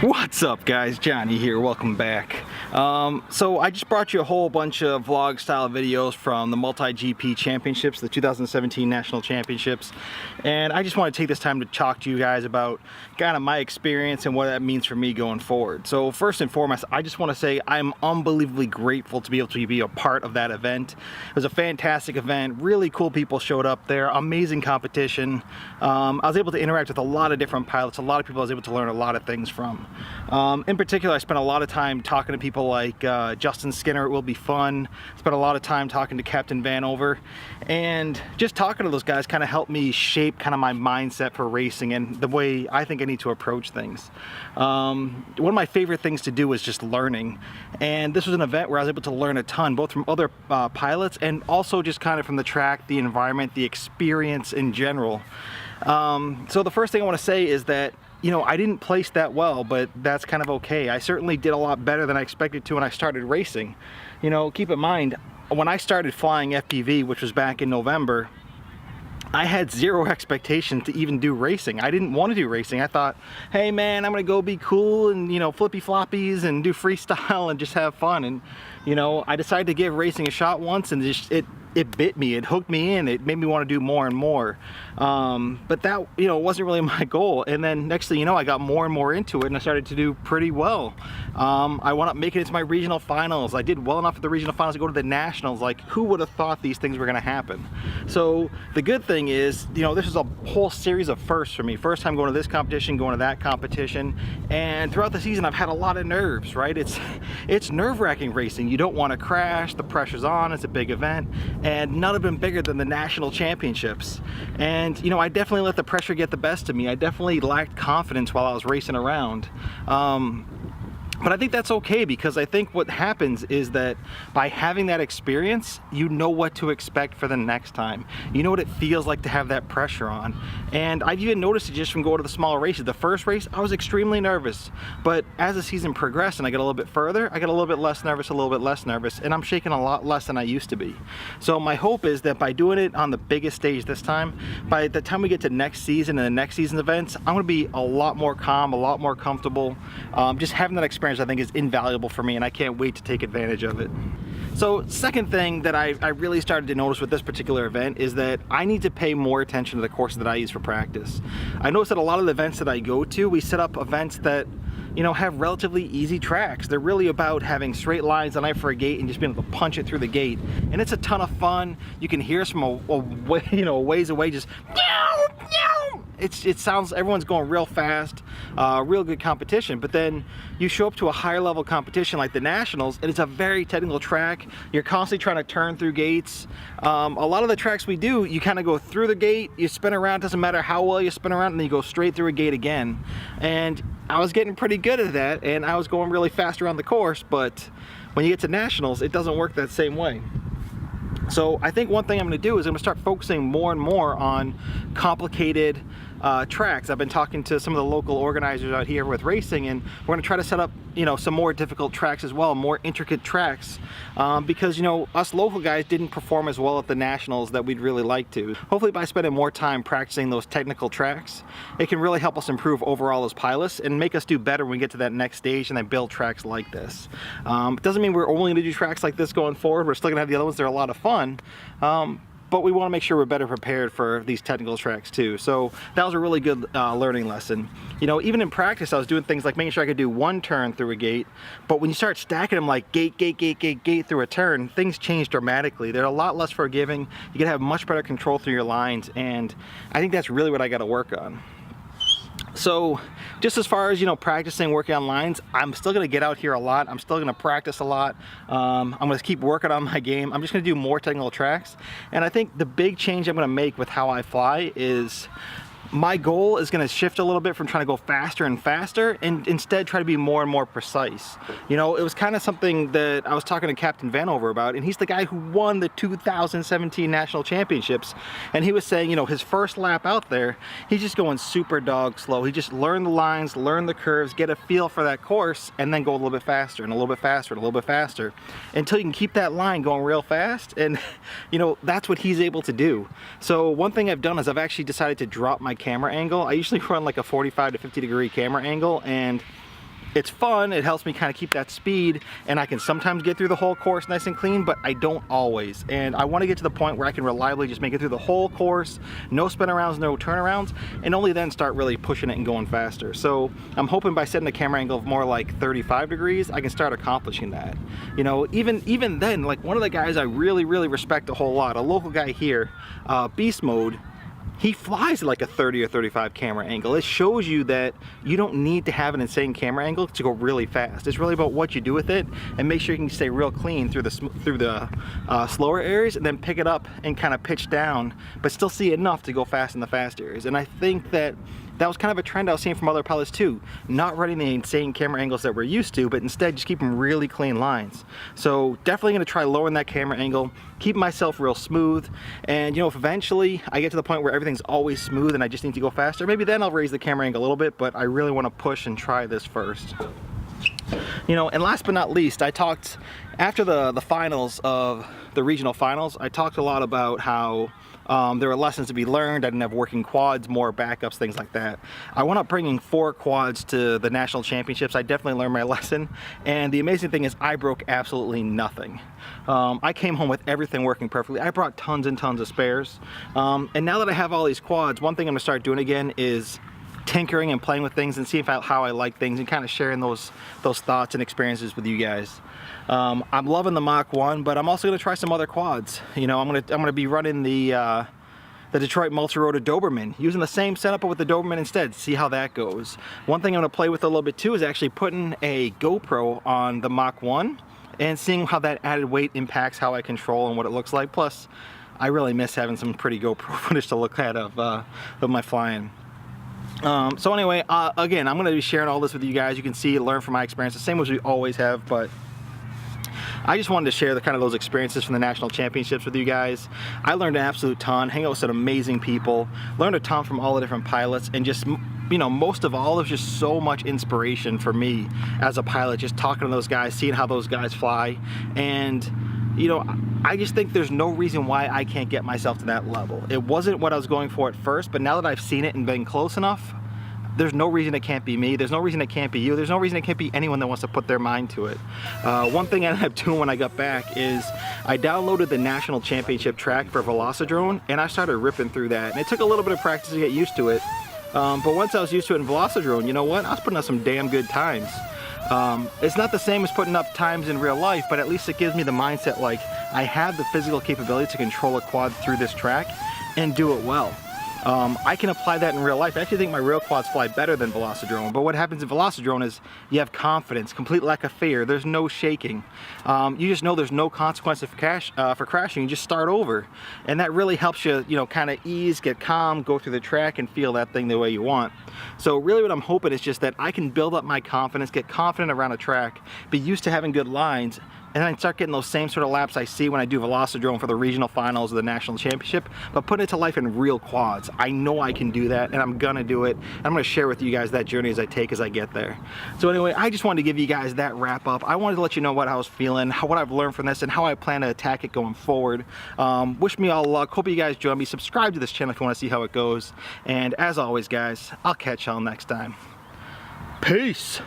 What's up guys, Johnny here, welcome back. So I just brought you a whole bunch of vlog style videos from the MultiGP Championships, the 2017 National Championships, and I just want to take this time to talk to you guys about kind of my experience and what that means for me going forward. So first and foremost, I just want to say I'm unbelievably grateful to be able to be a part of that event. It was a fantastic event, really cool people showed up there, amazing competition. I was able to interact with a lot of different pilots, a lot of people I was able to learn a lot of things from. In particular, I spent a lot of time talking to people like Justin Skinner at Will Be Fun. Spent a lot of time talking to Captain Vanover, and just talking to those guys kind of helped me shape kind of my mindset for racing and the way I think I need to approach things. One of my favorite things to do is just learning, and this was an event where I was able to learn a ton, both from other pilots and also just kind of from the track, the environment, the experience in general. So the first thing I want to say is that, you know, I didn't place that well, but that's kind of okay. I certainly did a lot better than I expected to when I started racing. You know, keep in mind, when I started flying FPV, which was back in November, I had zero expectation to even do racing. I didn't want to do racing. I thought, hey man, I'm gonna go be cool and, you know, flippy floppies and do freestyle and just have fun. And, you know, I decided to give racing a shot once, and it bit me, it hooked me in, it made me want to do more and more. But that, you know, wasn't really my goal. And then next thing you know, I got more and more into it, and I started to do pretty well. I wound up making it to my regional finals. I did well enough at the regional finals to go to the nationals. Like, who would have thought these things were going to happen? So the good thing is, you know, this is a whole series of firsts for me. First time going to this competition, going to that competition, and throughout the season I've had a lot of nerves, right? It's nerve-wracking racing. You don't want to crash, the pressure's on, it's a big event, and none of them bigger than the national championships. And, you know, I definitely let the pressure get the best of me. I definitely lacked confidence while I was racing around. But I think that's okay, because I think what happens is that by having that experience, you know what to expect for the next time. You know what it feels like to have that pressure on. And I've even noticed it just from going to the smaller races. The first race, I was extremely nervous. But as the season progressed and I got a little bit further, I got a little bit less nervous, and I'm shaking a lot less than I used to be. So my hope is that by doing it on the biggest stage this time, by the time we get to next season and the next season's events, I'm gonna be a lot more calm, a lot more comfortable. Just having that experience I think is invaluable for me, and I can't wait to take advantage of it. So second thing that I really started to notice with this particular event is that I need to pay more attention to the courses that I use for practice. I noticed that a lot of the events that I go to, we set up events that, you know, have relatively easy tracks. They're really about having straight lines on for a gate and just being able to punch it through the gate. And it's a ton of fun. You can hear us from a way, you know, a ways away, just it sounds, everyone's going real fast, real good competition. But then you show up to a higher level competition like the nationals, and it's a very technical track. You're constantly trying to turn through gates. A lot of the tracks we do, you kind of go through the gate, you spin around, doesn't matter how well you spin around, and then you go straight through a gate again. And I was getting pretty good at that, and I was going really fast around the course, but when you get to nationals, it doesn't work that same way. So I think one thing I'm going to do is I'm going to start focusing more and more on complicated tracks. I've been talking to some of the local organizers out here with racing, and we're going to try to set up, you know, some more difficult tracks as well, more intricate tracks, because, you know, us local guys didn't perform as well at the nationals that we'd really like to. Hopefully by spending more time practicing those technical tracks, it can really help us improve overall as pilots and make us do better when we get to that next stage and then build tracks like this. It doesn't mean we're only going to do tracks like this going forward. We're still going to have the other ones. They're a lot of fun. But we want to make sure we're better prepared for these technical tracks too. So that was a really good learning lesson. You know, even in practice, I was doing things like making sure I could do one turn through a gate, but when you start stacking them like gate through a turn, things change dramatically. They're a lot less forgiving. You can have much better control through your lines, and I think that's really what I got to work on. So just as far as, you know, practicing, working on lines, I'm still going to get out here a lot. I'm still going to practice a lot. I'm going to keep working on my game. I'm just going to do more technical tracks. And I think the big change I'm going to make with how I fly is my goal is going to shift a little bit from trying to go faster and faster, and instead try to be more and more precise. You know, it was kind of something that I was talking to Captain Vanover about, and he's the guy who won the 2017 National Championships, and he was saying, you know, his first lap out there, he's just going super dog slow. He just learned the lines, learned the curves, get a feel for that course, and then go a little bit faster and a little bit faster and a little bit faster until you can keep that line going real fast. And, you know, that's what he's able to do. So one thing I've done is I've actually decided to drop my camera angle. I usually run like a 45 to 50 degree camera angle, and it's fun, it helps me kind of keep that speed, and I can sometimes get through the whole course nice and clean, but I don't always. And I want to get to the point where I can reliably just make it through the whole course, no spin arounds, no turnarounds, and only then start really pushing it and going faster. So I'm hoping by setting a camera angle of more like 35 degrees, I can start accomplishing that. You know, even then, like one of the guys I really respect a whole lot, a local guy here, Beast Mode, he flies at like a 30 or 35 camera angle. It shows you that you don't need to have an insane camera angle to go really fast. It's really about what you do with it, and make sure you can stay real clean through the slower areas, and then pick it up and kind of pitch down, but still see enough to go fast in the fast areas. And I think that was kind of a trend I was seeing from other pilots too. Not running the insane camera angles that we're used to, but instead just keeping really clean lines. So definitely gonna try lowering that camera angle, keep myself real smooth, and you know, if eventually I get to the point where everything's always smooth and I just need to go faster, maybe then I'll raise the camera angle a little bit, but I really wanna push and try this first. You know, and last but not least, I talked, after the finals of the regional finals, I talked a lot about how there were lessons to be learned. I didn't have working quads, more backups, things like that. I wound up bringing 4 quads to the national championships. I definitely learned my lesson, and the amazing thing is I broke absolutely nothing. I came home with everything working perfectly. I brought tons and tons of spares, and now that I have all these quads, one thing I'm gonna start doing again is tinkering and playing with things and seeing how I like things, and kind of sharing those thoughts and experiences with you guys. I'm loving the Mach 1, but I'm also going to try some other quads. You know, I'm gonna be running the Detroit Multi-Rotor Doberman, using the same setup but with the Doberman instead, see how that goes. One thing I'm going to play with a little bit too is actually putting a GoPro on the Mach 1 and seeing how that added weight impacts how I control and what it looks like. Plus, I really miss having some pretty GoPro footage to look at of my flying. So anyway, again, I'm going to be sharing all this with you guys. You can see, learn from my experience, the same as we always have, but I just wanted to share the kind of those experiences from the national championships with you guys. I learned an absolute ton, hang out with some amazing people, learned a ton from all the different pilots, and just, you know, most of all, there's just so much inspiration for me as a pilot, just talking to those guys, seeing how those guys fly, and you know, I just think there's no reason why I can't get myself to that level. It wasn't what I was going for at first, but now that I've seen it and been close enough, there's no reason it can't be me. There's no reason it can't be you. There's no reason it can't be anyone that wants to put their mind to it. One thing I ended up doing when I got back is I downloaded the national championship track for Velocidrone, and I started ripping through that. And it took a little bit of practice to get used to it. But once I was used to it in Velocidrone, you know what? I was putting up some damn good times. It's not the same as putting up times in real life, but at least it gives me the mindset like I have the physical capability to control a quad through this track and do it well. I can apply that in real life. I actually think my real quads fly better than Velocidrone, but what happens in Velocidrone is you have confidence, complete lack of fear, there's no shaking. You just know there's no consequence for crashing, you just start over. And that really helps you, you know, kind of ease, get calm, go through the track and feel that thing the way you want. So really what I'm hoping is just that I can build up my confidence, get confident around a track, be used to having good lines, and then start getting those same sort of laps I see when I do Velocidrone for the regional finals of the national championship, but put it to life in real quads. I know I can do that, and I'm gonna do it. I'm gonna share with you guys that journey as I get there. So anyway, I just wanted to give you guys that wrap up. I wanted to let you know what I was feeling, what I've learned from this, and how I plan to attack it going forward. Wish me all luck. Hope you guys join me. Subscribe to this channel if you want to see how it goes. And as always, guys, I'll catch y'all next time. Peace.